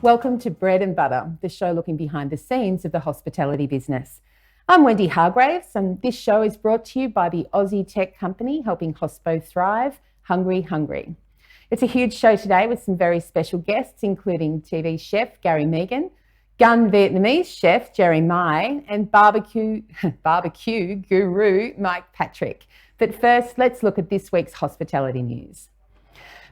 Welcome to Bread and Butter, the show looking behind the scenes of the hospitality business. I'm Wendy Hargreaves, and this show is brought to you by the Aussie tech company helping hospo thrive, HungryHungry. It's a huge show today with some very special guests, including TV chef Gary Mehigan, gun Vietnamese chef Jerry Mai, and barbecue guru Mike Patrick. But first, let's look at this week's hospitality news.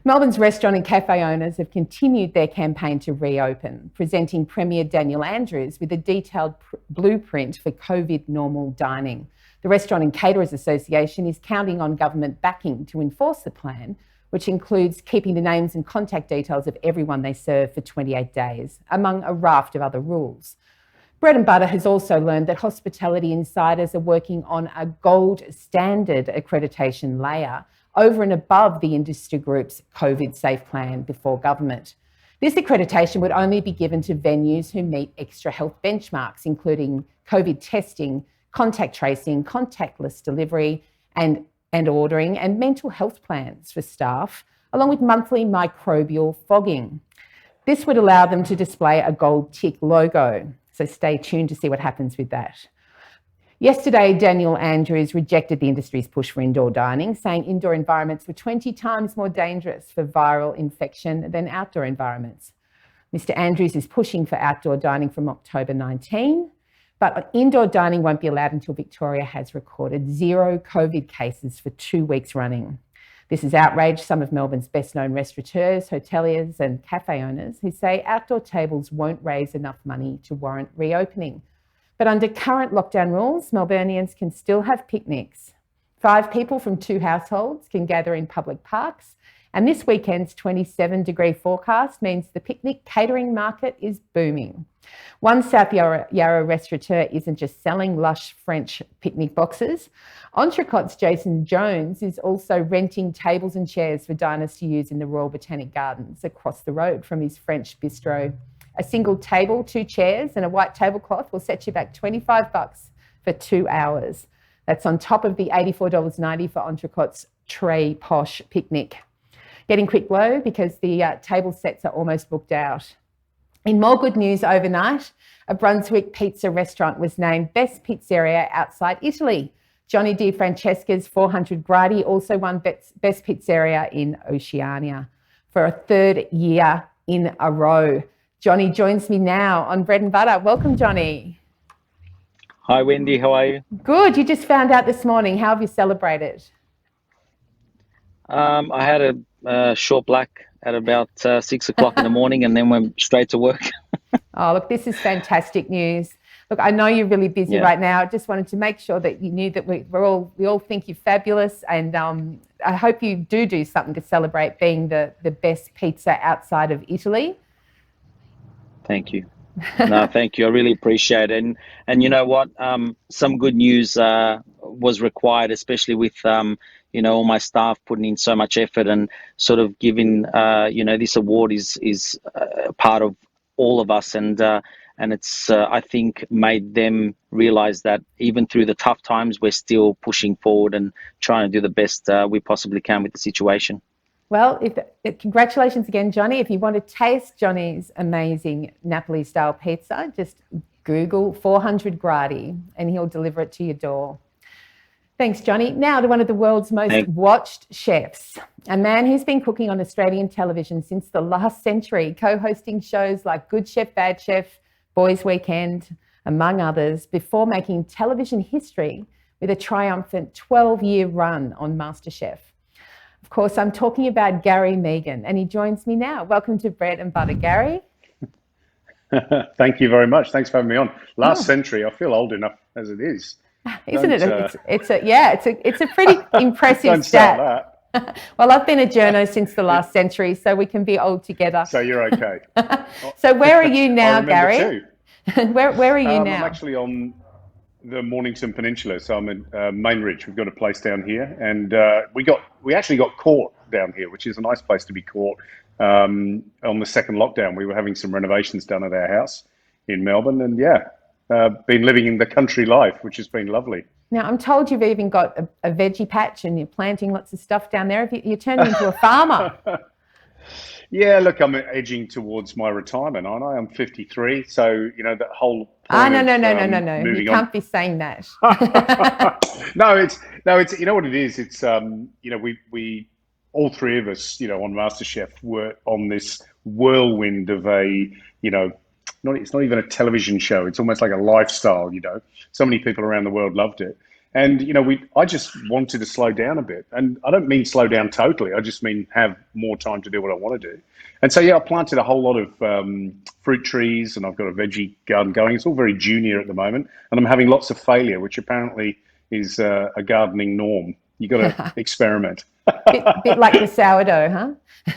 Melbourne's restaurant and cafe owners have continued their campaign to reopen, presenting Premier Daniel Andrews with a detailed blueprint for COVID normal dining. The Restaurant and Caterers Association is counting on government backing to enforce the plan, which includes keeping the names and contact details of everyone they serve for 28 days, among a raft of other rules. Bread and Butter has also learned that hospitality insiders are working on a gold standard accreditation layer over and above the industry group's COVID safe plan before government. This accreditation would only be given to venues who meet extra health benchmarks, including COVID testing, contact tracing, contactless delivery and ordering, and mental health plans for staff, along with monthly microbial fogging. This would allow them to display a gold tick logo. So stay tuned to see what happens with that. Yesterday, Daniel Andrews rejected the industry's push for indoor dining, saying indoor environments were 20 times more dangerous for viral infection than outdoor environments. Mr. Andrews is pushing for outdoor dining from October 19, but indoor dining won't be allowed until Victoria has recorded 0 COVID cases for 2 weeks running. This has outraged some of Melbourne's best-known restaurateurs, hoteliers and cafe owners who say outdoor tables won't raise enough money to warrant reopening. But under current lockdown rules, Melburnians can still have picnics. 5 people from 2 households can gather in public parks, and this weekend's 27-degree forecast means the picnic catering market is booming. One South Yarra restaurateur isn't just selling lush French picnic boxes. Entrecôte's Jason Jones is also renting tables and chairs for diners to use in the Royal Botanic Gardens across the road from his French bistro. A single table, 2 chairs and a white tablecloth will set you back $25 for 2 hours. That's on top of the $84.90 for Entrecôte's Très Posh picnic. Getting quick low because the table sets are almost booked out. In more good news overnight, a Brunswick pizza restaurant was named Best Pizzeria Outside Italy. Johnny Di Francesco's 400 Gradi also won Best Pizzeria in Oceania for a 3rd year in a row. Johnny joins me now on Bread and Butter. Welcome, Johnny. Hi, Wendy. How are you? Good. You just found out this morning. How have you celebrated? I had a short black at about 6 o'clock in the morning and then went straight to work. Oh, look, this is fantastic news. Look, I know you're really busy right now. I just wanted to make sure that you knew that we all think you're fabulous, and I hope you do something to celebrate being the best pizza outside of Italy. Thank you. No, thank you. I really appreciate it. And you know what? Some good news was required, especially with all my staff putting in so much effort and sort of giving this award is part of all of us, and it's I think made them realize that even through the tough times, we're still pushing forward and trying to do the best we possibly can with the situation. Well, congratulations again, Johnny. If you want to taste Johnny's amazing Napoli-style pizza, just Google 400 Gradi and he'll deliver it to your door. Thanks, Johnny. Now to one of the world's most watched chefs, a man who's been cooking on Australian television since the last century, co-hosting shows like Good Chef, Bad Chef, Boys Weekend, among others, before making television history with a triumphant 12-year run on MasterChef. Of course, I'm talking about Gary Mehigan, and he joins me now. Welcome to Bread and Butter, Gary. Thank you very much. Thanks for having me on. Last century, I feel old enough as it is. Isn't it? It's a pretty impressive don't stat. Start that. Well, I've been a journo since the last century, so we can be old together. So you're okay. So where are you now, Gary? Where are you now? I'm actually on the Mornington Peninsula, so I'm in Mainridge. We've got a place down here, and we actually got caught down here, which is a nice place to be caught. On the second lockdown, we were having some renovations done at our house in Melbourne, and been living in the country life, which has been lovely. Now, I'm told you've even got a veggie patch and you're planting lots of stuff down there. You're turning into a farmer. Yeah, look, I'm edging towards my retirement, aren't I? I'm 53, so that whole Ah, point no, no, of no, no, no, no. You moving on. can't be saying that. No, it's you know what it is. It's we all three of us, on MasterChef were on this whirlwind of a you know not it's not even a television show. It's almost like a lifestyle. So many people around the world loved it, and I just wanted to slow down a bit, and I don't mean slow down totally. I just mean have more time to do what I want to do. And so yeah, I planted a whole lot of fruit trees, and I've got a veggie garden going. It's all very junior at the moment, and I'm having lots of failure, which apparently is a gardening norm. You got to experiment. Bit like the sourdough, huh?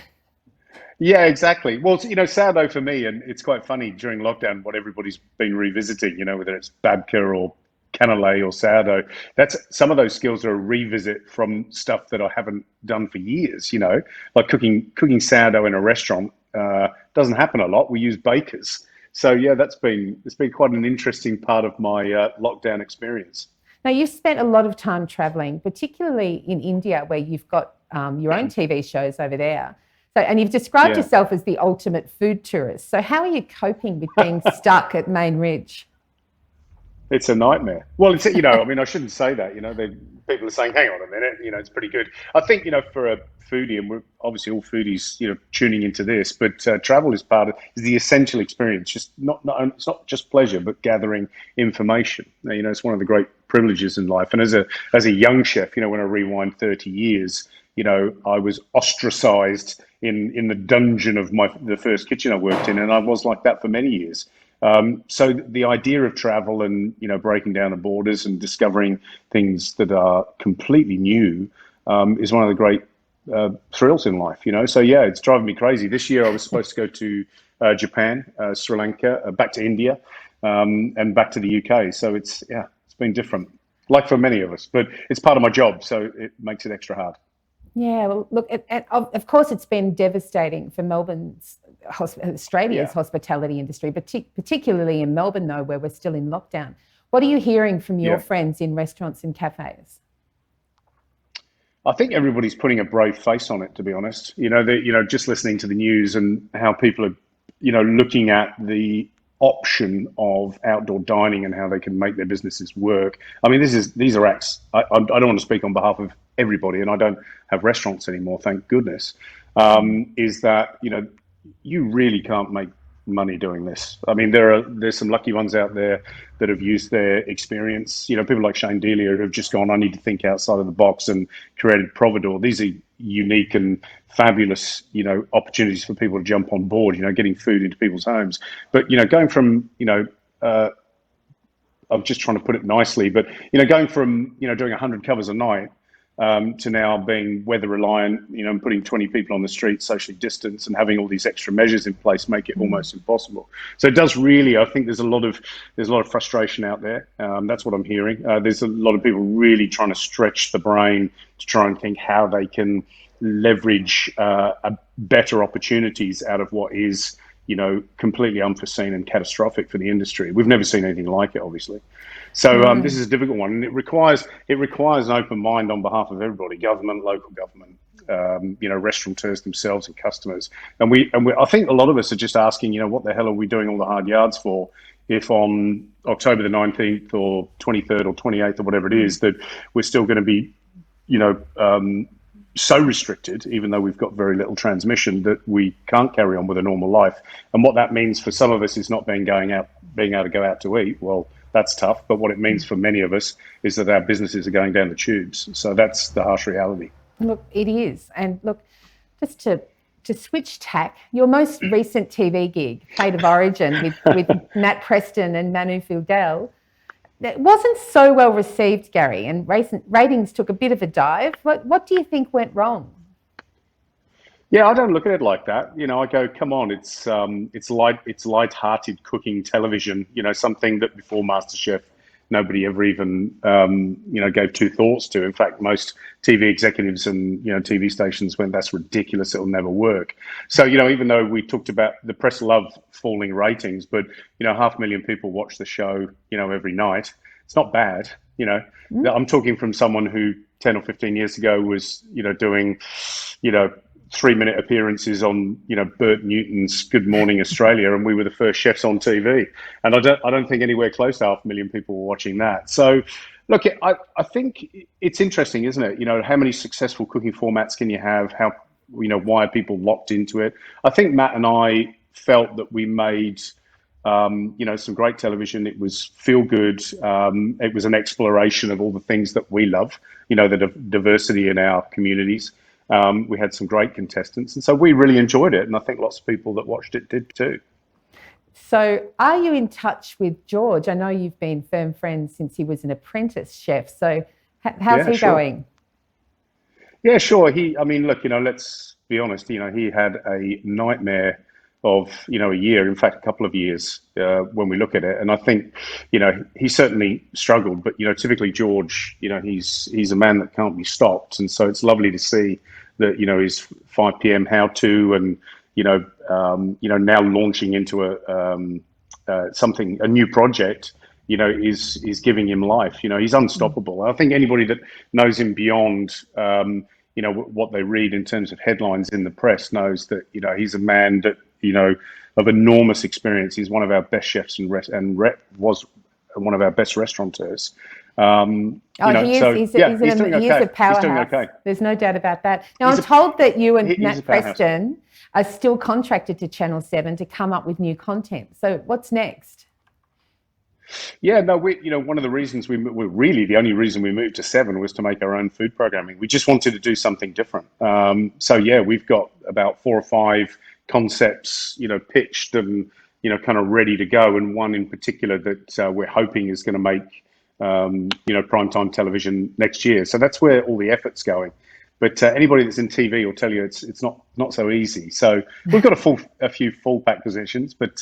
Yeah, exactly. Well, sourdough for me, and it's quite funny during lockdown what everybody's been revisiting, whether it's babka or canapé or sourdough. That's some of those skills are a revisit from stuff that I haven't done for years, like cooking sourdough in a restaurant doesn't happen a lot. We use bakers. So yeah, it's been quite an interesting part of my lockdown experience. Now, you've spent a lot of time traveling, particularly in India, where you've got your own TV shows over there. So, and you've described Yeah. yourself as the ultimate food tourist. So, how are you coping with being stuck at Main Ridge? It's a nightmare. Well, I mean, I shouldn't say that. People are saying, "Hang on a minute," it's pretty good. I think, for a foodie, and we're obviously all foodies, tuning into this, but travel is the essential experience. Just it's not just pleasure, but gathering information. It's one of the great privileges in life. And as a young chef, when I rewind 30 years, I was ostracized in the dungeon of the first kitchen I worked in, and I was like that for many years. So the idea of travel and breaking down the borders and discovering things that are completely new is one of the great thrills in life. So yeah, it's driving me crazy. This year I was supposed to go to Japan, Sri Lanka, back to India, and back to the UK. So it's been different, like for many of us, but it's part of my job, so it makes it extra hard. Yeah, well, look, of course, it's been devastating for Australia's Yeah. hospitality industry, but particularly in Melbourne, though, where we're still in lockdown. What are you hearing from your Yeah. friends in restaurants and cafes? I think everybody's putting a brave face on it, to be honest. Just listening to the news and how people are, looking at the option of outdoor dining and how they can make their businesses work. I mean, these are acts. I don't want to speak on behalf of everybody, and I don't have restaurants anymore, thank goodness. Is that you really can't make money doing this. I mean, there's some lucky ones out there that have used their experience. People like Shane Delia who have just gone, I need to think outside of the box and created Providor. These are unique and fabulous, opportunities for people to jump on board, getting food into people's homes. But, going from, I'm just trying to put it nicely, but, going from, doing 100 covers a night to now being weather reliant, and putting 20 people on the street, socially distanced, and having all these extra measures in place make it almost impossible. So it does really. I think there's a lot of frustration out there. That's what I'm hearing. There's a lot of people really trying to stretch the brain to try and think how they can leverage better opportunities out of what is completely unforeseen and catastrophic for the industry. We've never seen anything like it, obviously. So this is a difficult one, and it requires an open mind on behalf of everybody: government, local government, restaurateurs themselves, and customers. And I think a lot of us are just asking, what the hell are we doing all the hard yards for? If on October the 19th or 23rd or 28th or whatever it is, that we're still going to be, so restricted, even though we've got very little transmission, that we can't carry on with a normal life. And what that means for some of us is not being able to go out to eat. Well, that's tough. But what it means for many of us is that our businesses are going down the tubes. So that's the harsh reality. Look, it is. And look, just to switch tack, your most recent TV gig, Plate of Origin, with Nat Preston and Manu Fildel, that wasn't so well received, Gary, and ratings took a bit of a dive. What do you think went wrong? Yeah, I don't look at it like that. I go, come on, it's light-hearted cooking television. Something that before MasterChef nobody ever even gave two thoughts to. In fact, most TV executives and TV stations went, that's ridiculous, it'll never work. So even though we talked about the press love falling ratings, but 500,000 people watch the show every night. It's not bad. I'm talking from someone who 10 or 15 years ago was doing 3-minute appearances on, Bert Newton's Good Morning Australia, and we were the first chefs on TV. And I don't think anywhere close to 500,000 people were watching that. So, look, I think it's interesting, isn't it? How many successful cooking formats can you have? How, why are people locked into it? I think Matt and I felt that we made, some great television. It was feel good. It was an exploration of all the things that we love, the diversity in our communities. We had some great contestants, and so we really enjoyed it, and I think lots of people that watched it did too. So are you in touch with George? I know you've been firm friends since he was an apprentice chef, so how's he going? Yeah, sure. Look, let's be honest, he had a nightmare of, a year, in fact, a couple of years when we look at it. And I think, he certainly struggled, but, typically George, he's a man that can't be stopped. And so it's lovely to see that, his 5 p.m. how-to and, now launching into a new project, is giving him life. He's unstoppable. I think anybody that knows him beyond, what they read in terms of headlines in the press knows that, he's a man that, of enormous experience. He's one of our best chefs and was one of our best restaurateurs. He's a powerhouse. He's doing okay. There's no doubt about that. Now, I'm told that you and Matt Preston are still contracted to Channel 7 to come up with new content. So what's next? Yeah, no, one of the reasons the only reason we moved to 7 was to make our own food programming. We just wanted to do something different. We've got about 4 or 5 concepts, pitched and, kind of ready to go. And one in particular that we're hoping is going to make, primetime television next year. So that's where all the effort's going. But anybody that's in TV will tell you it's not so easy. So we've got a few full pack positions, but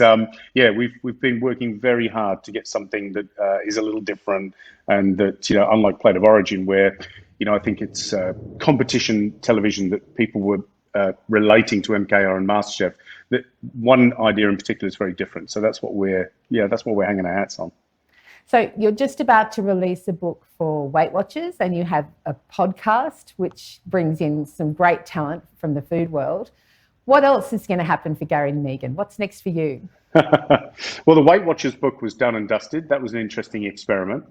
we've been working very hard to get something that is a little different, and that unlike Plate of Origin, where I think it's competition television that people were relating to MKR and MasterChef. That one idea in particular is very different. So that's what we're hanging our hats on. So you're just about to release a book for Weight Watchers, and you have a podcast which brings in some great talent from the food world. What else is going to happen for Gary and Mehigan? What's next for you? Well, the Weight Watchers book was done and dusted. That was an interesting experiment.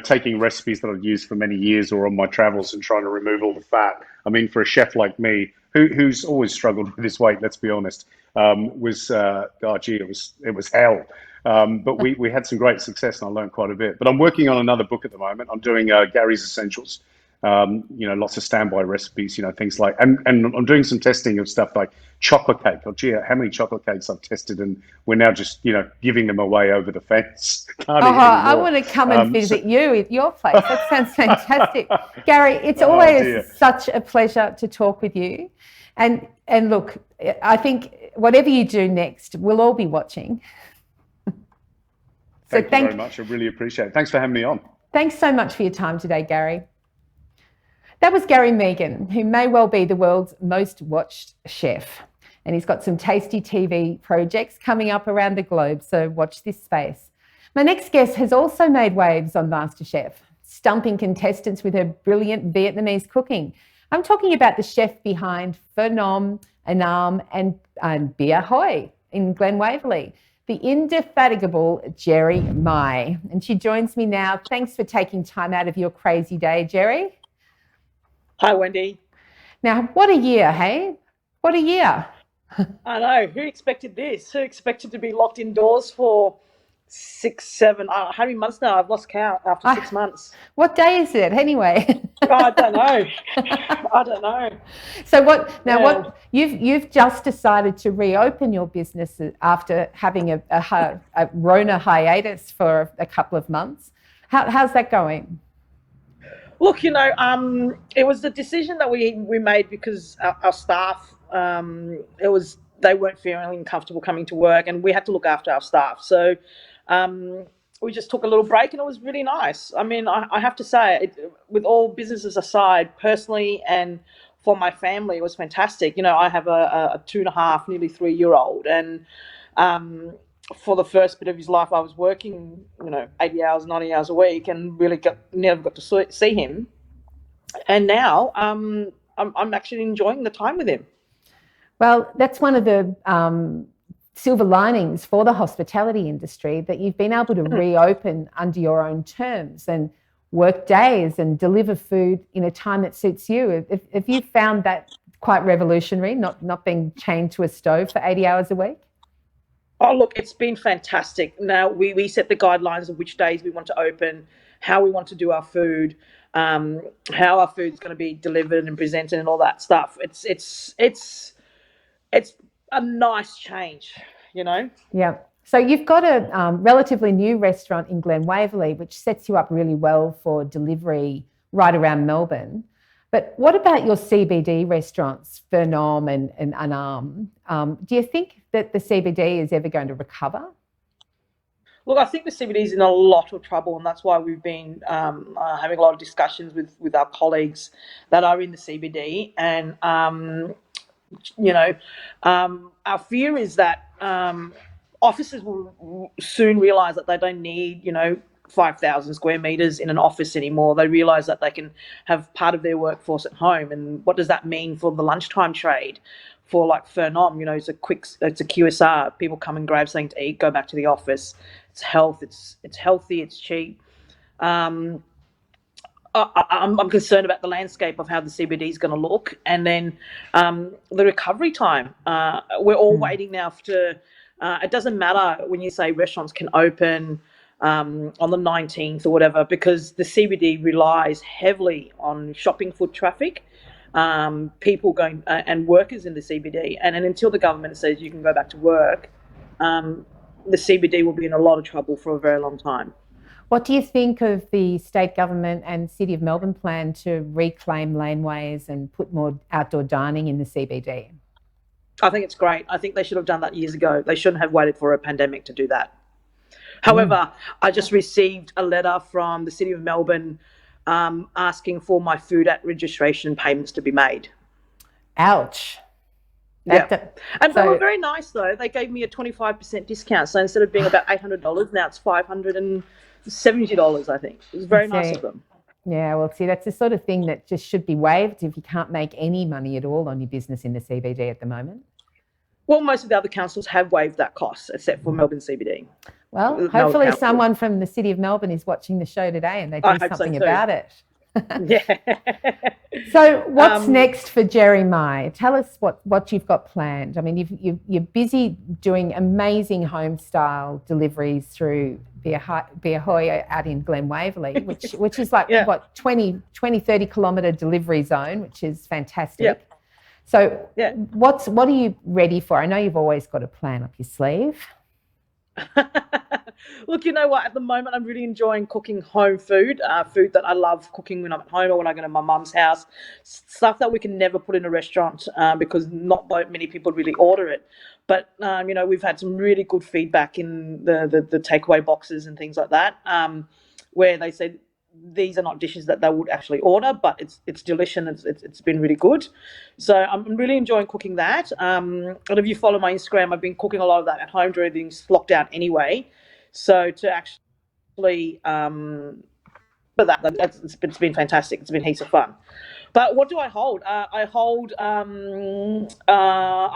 Taking recipes that I've used for many years or on my travels and trying to remove all the fat. I mean, for a chef like me, who's always struggled with his weight, let's be honest, it was hell. But we had some great success, and I learned quite a bit. But I'm working on another book at the moment. I'm doing Gary's Essentials. Lots of standby recipes, things like, and I'm doing some testing of stuff like chocolate cake. Oh, gee, how many chocolate cakes I've tested, and we're now just, giving them away over the fence. I want to come and visit you at your place. That sounds fantastic. Gary, it's always such a pleasure to talk with you. And look, I think whatever you do next, we'll all be watching. Thank you very much. I really appreciate it. Thanks for having me on. Thanks so much for your time today, Gary. That was Gary Mehigan, who may well be the world's most watched chef. And he's got some tasty TV projects coming up around the globe, so watch this space. My next guest has also made waves on MasterChef, stumping contestants with her brilliant Vietnamese cooking. I'm talking about the chef behind Phnom, Annam and Bia Hoi in Glen Waverley, the indefatigable Jerry Mai. And she joins me now. Thanks for taking time out of your crazy day, Jerry. Hi, Wendy. Now, what a year, hey? What a year. I know. Who expected this? Who expected to be locked indoors for 6, 7, how many months now? I've lost count after 6 months. What day is it anyway? I don't know. I don't know. So what you've just decided to reopen your business after having a Rona hiatus for a couple of months. How's that going? Look, it was the decision that we made because our staff, they weren't feeling comfortable coming to work, and we had to look after our staff. So we just took a little break, and it was really nice. I mean, I have to say, with all businesses aside, personally and for my family, it was fantastic. I have a 2.5, nearly 3-year-old, and for the first bit of his life, I was working, 80 hours, 90 hours a week, and really never got to see him. And now, I'm actually enjoying the time with him. Well, that's one of the silver linings for the hospitality industry, that you've been able to reopen under your own terms and work days and deliver food in a time that suits you. If you found that quite revolutionary, not being chained to a stove for 80 hours a week? Oh, look, it's been fantastic. Now we set the guidelines of which days we want to open, how we want to do our food, how our food's going to be delivered and presented, and all that stuff. It's a nice change, you know. Yeah. So you've got a relatively new restaurant in Glen Waverley, which sets you up really well for delivery right around Melbourne. But what about your CBD restaurants, Annam and Annam? Do you think that the CBD is ever going to recover? Look, I think the CBD is in a lot of trouble, and that's why we've been having a lot of discussions with our colleagues that are in the CBD. And, our fear is that officers will soon realise that they don't need, 5,000 square metres in an office anymore. They realise that they can have part of their workforce at home. And what does that mean for the lunchtime trade? For like Fernam, it's a QSR. People come and grab something to eat, go back to the office. It's healthy, it's cheap. I'm concerned about the landscape of how the CBD is going to look, and then the recovery time. We're all waiting now it doesn't matter when you say restaurants can open on the 19th or whatever, because the CBD relies heavily on shopping foot traffic, people going and workers in the CBD. And until the government says you can go back to work, the CBD will be in a lot of trouble for a very long time. What do you think of the state government and City of Melbourne plan to reclaim laneways and put more outdoor dining in the CBD? I think it's great. I think they should have done that years ago. They shouldn't have waited for a pandemic to do that. However, I just received a letter from the City of Melbourne asking for my food at registration payments to be made. Ouch. And they were very nice, though. They gave me a 25% discount. So instead of being about $800, now it's $570, I think. It was very nice of them. Yeah, well, see, that's the sort of thing that just should be waived if you can't make any money at all on your business in the CBD at the moment. Well, most of the other councils have waived that cost, except for Melbourne CBD. Well, hopefully someone from the City of Melbourne is watching the show today and they do something about it. Yeah. So what's next for Jerry Mai? Tell us what you've got planned. I mean, you're busy doing amazing home-style deliveries through Beahoy out in Glen Waverley, which is like, 20, 30-kilometre delivery zone, which is fantastic. Yep. So what are you ready for? I know you've always got a plan up your sleeve. Look, you know what? At the moment, I'm really enjoying cooking home food, food that I love cooking when I'm at home or when I go to my mum's house, stuff that we can never put in a restaurant because not many people really order it. But, we've had some really good feedback in the takeaway boxes and things like that, where they said these are not dishes that they would actually order, but it's delicious and it's been really good. So I'm really enjoying cooking that. And if you follow my Instagram, I've been cooking a lot of that at home during these lockdown anyway. So to actually it's been fantastic. It's been heaps of fun. But what do I hold? I hold. I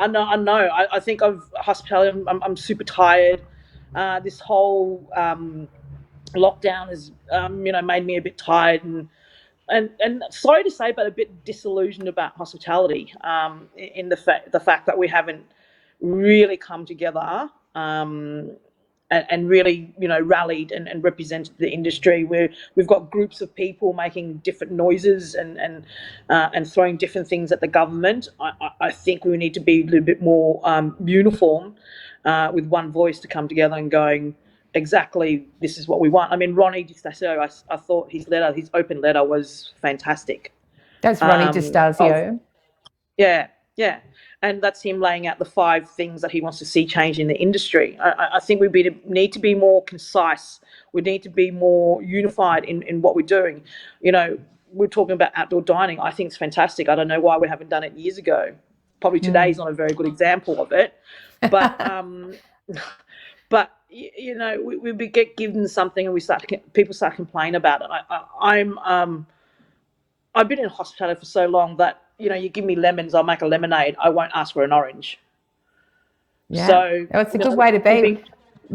know. I think of hospitality. I'm super tired. This whole lockdown has, made me a bit tired and sorry to say, but a bit disillusioned about hospitality. In the fact that we haven't really come together. And really, rallied and represented the industry. Where we've got groups of people making different noises and throwing different things at the government. I think we need to be a little bit more uniform, with one voice to come together and going, exactly, this is what we want. I mean, Ronnie DiStasio, I thought his open letter was fantastic. That's Ronnie DiStasio. Yeah. And that's him laying out the 5 things that he wants to see change in the industry. I think we need to be more concise. We need to be more unified in what we're doing. We're talking about outdoor dining. I think it's fantastic. I don't know why we haven't done it years ago. Probably today's not a very good example of it. But we get given something and people start complaining about it. I've been in hospitality for so long that you give me lemons, I'll make a lemonade. I won't ask for an orange. Yeah. So It's a good way to be.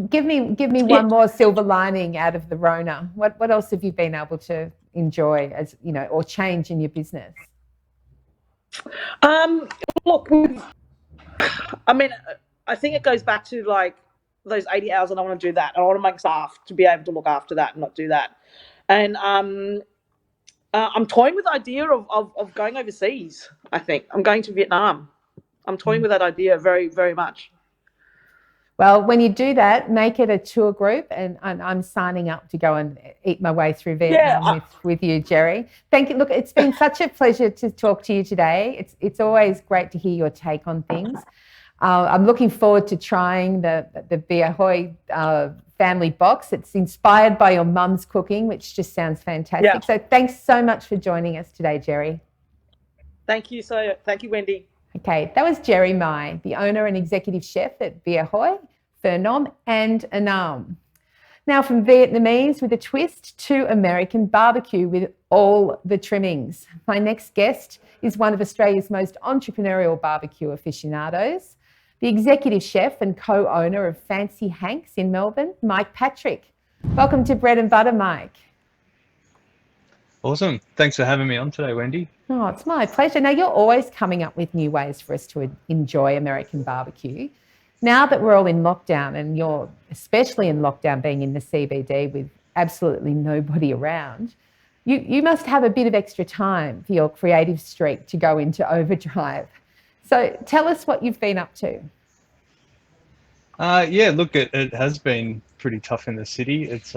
Give me Yeah. one more silver lining out of the Rona. What else have you been able to enjoy or change in your business? Look, I think it goes back to like those 80 hours, and I want to do that. I want to make staff to be able to look after that and not do that. And I'm toying with the idea of going overseas. I think I'm going to Vietnam. I'm toying with that idea very, very much. Well, when you do that, make it a tour group, and I'm signing up to go and eat my way through Vietnam with you, Jerry. Thank you. Look, it's been such a pleasure to talk to you today. It's always great to hear your take on things. I'm looking forward to trying the Bia Hoi family box. It's inspired by your mum's cooking, which just sounds fantastic. Yeah. So thanks so much for joining us today, Jerry. Thank you, Wendy. Okay, that was Jerry Mai, the owner and executive chef at Bia Hoi, Phở Nom and Annam. Now from Vietnamese with a twist to American barbecue with all the trimmings. My next guest is one of Australia's most entrepreneurial barbecue aficionados, the executive chef and co-owner of Fancy Hanks in Melbourne, Mike Patrick. Welcome to Bread and Butter, Mike. Awesome. Thanks for having me on today, Wendy. Oh, it's my pleasure. Now, you're always coming up with new ways for us to enjoy American barbecue. Now that we're all in lockdown, and you're especially in lockdown being in the CBD with absolutely nobody around, you must have a bit of extra time for your creative streak to go into overdrive. So tell us what you've been up to. Yeah, look, it has been pretty tough in the city. It's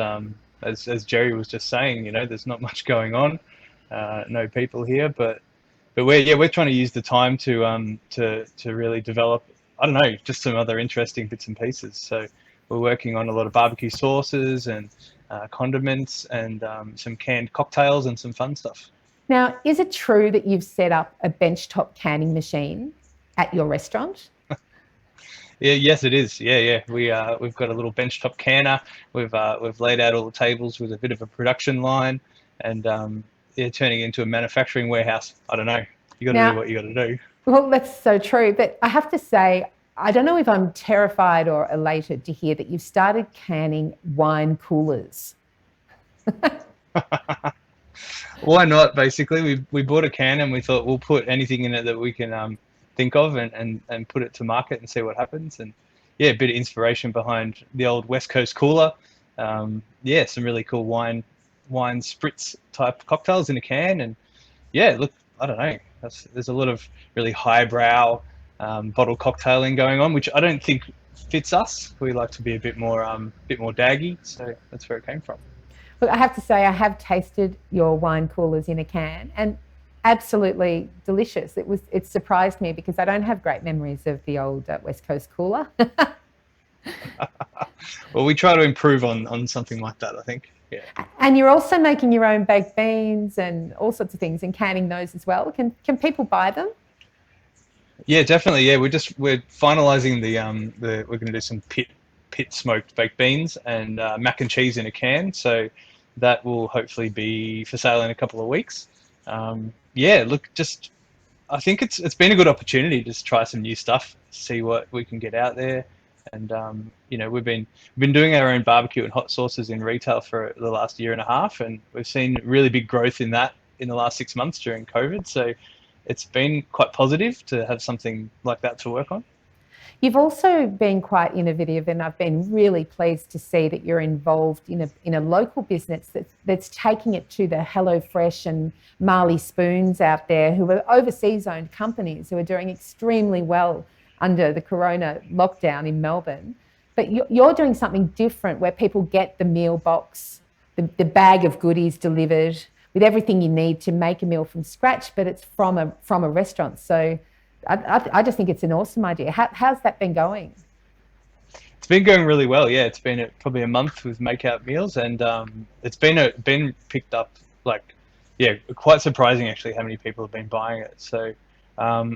as Jerry was just saying, there's not much going on, no people here, but we're trying to use the time to really develop, I don't know, just some other interesting bits and pieces. So we're working on a lot of barbecue sauces and condiments and some canned cocktails and some fun stuff. Now, is it true that you've set up a benchtop canning machine at your restaurant? Yeah, yes, it is. Yeah. We've got a little benchtop canner. We've laid out all the tables with a bit of a production line, and turning it into a manufacturing warehouse. I don't know. You got to do what you got to do. Well, that's so true. But I have to say, I don't know if I'm terrified or elated to hear that you've started canning wine coolers. Why not? Basically, we bought a can and we thought we'll put anything in it that we can think of and put it to market and see what happens. And yeah, a bit of inspiration behind the old West Coast cooler. Some really cool wine spritz type cocktails in a can. And yeah, look, I don't know. There's a lot of really highbrow bottle cocktailing going on, which I don't think fits us. We like to be a bit more daggy. So that's where it came from. Look, I have to say, I have tasted your wine coolers in a can, and absolutely delicious. It surprised me because I don't have great memories of the old West Coast cooler. Well, we try to improve on something like that, I think. Yeah. And you're also making your own baked beans and all sorts of things and canning those as well. Can people buy them? Yeah, definitely. Yeah, we're finalising we're going to do some pit smoked baked beans and mac and cheese in a can. So that will hopefully be for sale in a couple of weeks. Look, I think it's been a good opportunity to just try some new stuff, see what we can get out there. And we've been doing our own barbecue and hot sauces in retail for the last year and a half, and we've seen really big growth in that in the last 6 months during COVID. So it's been quite positive to have something like that to work on. You've also been quite innovative, and I've been really pleased to see that you're involved in a local business that's taking it to the HelloFresh and Marley Spoons out there, who are overseas-owned companies who are doing extremely well under the corona lockdown in Melbourne. But you're doing something different where people get the meal box, the bag of goodies delivered with everything you need to make a meal from scratch, but it's from a restaurant. So I just think it's an awesome idea. How's that been going? It's been going really well. Yeah, it's been probably a month with make-out meals, and it's been picked up quite surprising actually how many people have been buying it. So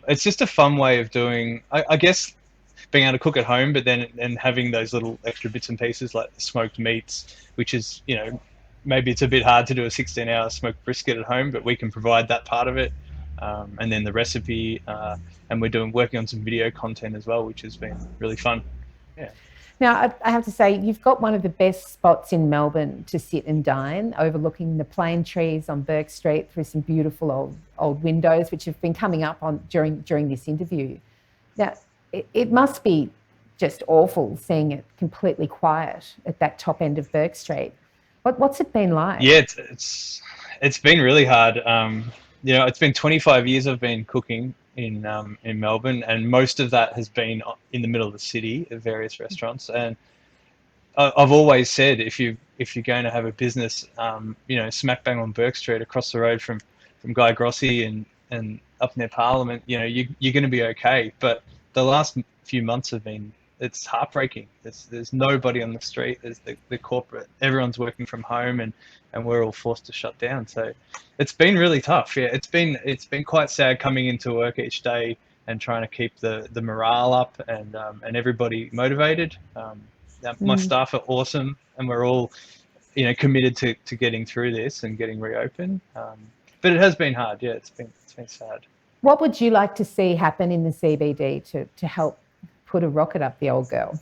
it's just a fun way of doing, I guess, being able to cook at home, but then and having those little extra bits and pieces like the smoked meats, which is maybe it's a bit hard to do a 16-hour smoked brisket at home, but we can provide that part of it. and then the recipe, and we're working on some video content as well, which has been really fun. Yeah. Now, I have to say, you've got one of the best spots in Melbourne to sit and dine, overlooking the plane trees on Burke Street through some beautiful old windows, which have been coming up on during this interview. Now, it must be just awful seeing it completely quiet at that top end of Burke Street. What's it been like? Yeah, it's been really hard. It's been 25 years I've been cooking in Melbourne, and most of that has been in the middle of the city at various restaurants. And I've always said, if you're going to have a business, smack bang on Burke Street, across the road from Guy Grossi and up near Parliament, you're going to be okay. But the last few months it's heartbreaking. There's nobody on the street. There's the corporate. Everyone's working from home, and we're all forced to shut down. So it's been really tough. Yeah, it's been quite sad coming into work each day and trying to keep the morale up and everybody motivated. My staff are awesome, and we're all committed to getting through this and getting reopened. But it has been hard. Yeah, it's been sad. What would you like to see happen in the CBD to help put a rocket up the old girl?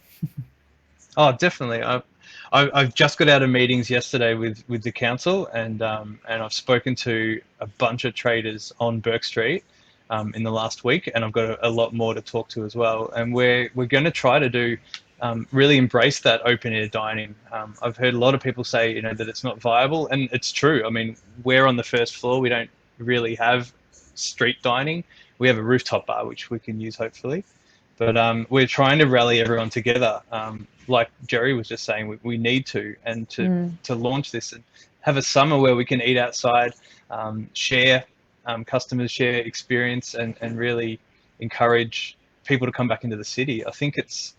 Oh, definitely. I've just got out of meetings yesterday with the council, and I've spoken to a bunch of traders on Burke Street in the last week, and I've got a lot more to talk to as well. And we're going to try to do really embrace that open air dining. I've heard a lot of people say that it's not viable, and it's true. I mean, we're on the first floor. We don't really have street dining. We have a rooftop bar which we can use hopefully. But we're trying to rally everyone together. Like Jerry was just saying, we need to launch this and have a summer where we can eat outside, share customers, share experience, and really encourage people to come back into the city. I think it's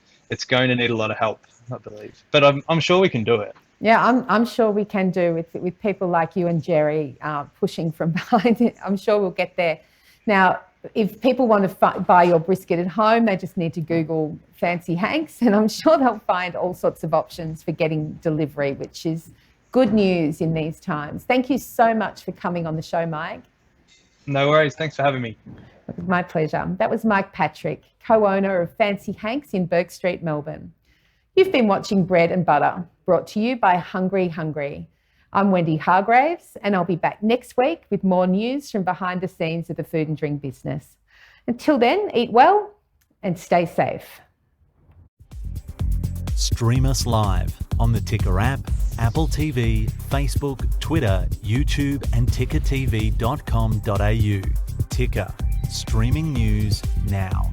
going to need a lot of help, I believe. But I'm sure we can do it. Yeah, I'm sure we can do with people like you and Jerry pushing from behind it. I'm sure we'll get there. Now, if people want to buy your brisket at home, they just need to Google Fancy Hanks, and I'm sure they'll find all sorts of options for getting delivery, which is good news in these times. Thank you so much for coming on the show, Mike. No worries. Thanks for having me. It was my pleasure. That was Mike Patrick, co-owner of Fancy Hanks in Burke Street, Melbourne. You've been watching Bread and Butter, brought to you by HungryHungry. I'm Wendy Hargreaves, and I'll be back next week with more news from behind the scenes of the food and drink business. Until then, eat well and stay safe. Stream us live on the Ticker app, Apple TV, Facebook, Twitter, YouTube and tickertv.com.au. Ticker, streaming news now.